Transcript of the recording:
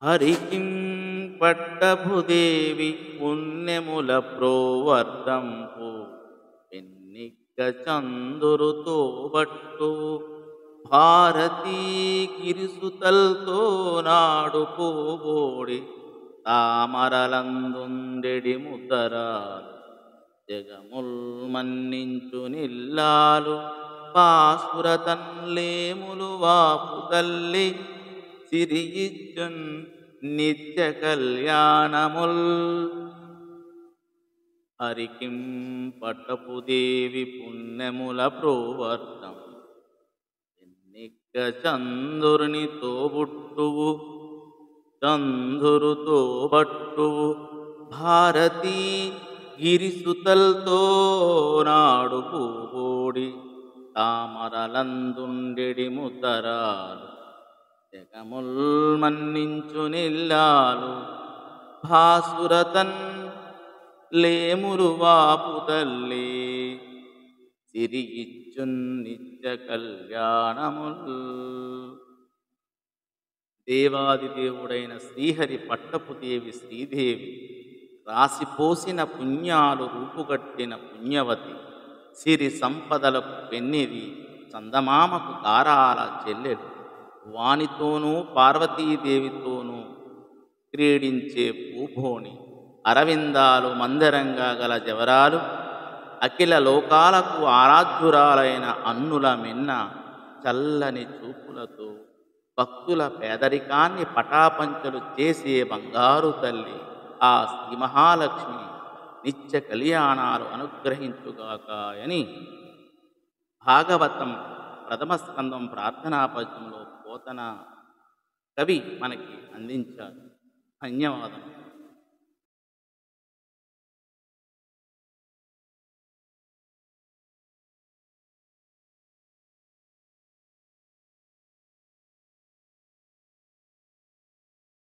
హరికిం పట్టభుదేవి పుణ్యముల ప్రోవర్ధంపు ఎన్నిక్క చందురుతో బట్టు భారతీ గిరిసుతల్తో నాడు పోబోడి తామరలందుండెడి ముదరాలు జగముల్ మన్నించు నిల్లాలు పాసురతన్లేములు వాపు తల్లి సిరియిచ్చున్ నిత్య కళ్యాణముల్. హరికిం పట్టపుదేవి పుణ్యముల ప్రోవర్ధం ఎన్నిక్క చందురుని తోబుట్టువు చందురుతో బట్టువు భారతీ గిరిసుతల్తో నాడు పూబోడి తామరలందుండెడి ముదరాలు జగముల్ మన్నించు నిల్లాలు భాసురతన్ లేములు వాపు తల్లి సిరియిచ్చున్ నిత్య కళ్యాణముల్. దేవాదిదేవుడైన శ్రీహరి పట్టపుదేవి శ్రీదేవి రాసిపోసిన పుణ్యాలు రూపుగట్టిన పుణ్యవతి సిరి సంపదలకు పెన్నిది చందమామకు దారాల చెల్లెలు వానితోనూ పార్వతీదేవితోనూ క్రీడించే పూభోని అరవిందాలు మందరంగా గల జవరాలు అఖిల లోకాలకు ఆరాధ్యురాలైన అన్నుల మిన్న చల్లని చూపులతో భక్తుల పేదరికాన్ని పటాపంచలు చేసే బంగారు తల్లి ఆ శ్రీ మహాలక్ష్మి నిత్య కళ్యాణాలు అనుగ్రహించుగాక అని భాగవతం ప్రథమ స్కందం ప్రార్థనా పద్యంలో పోతన కవి మనకి అందించారు. ధన్యవాదం.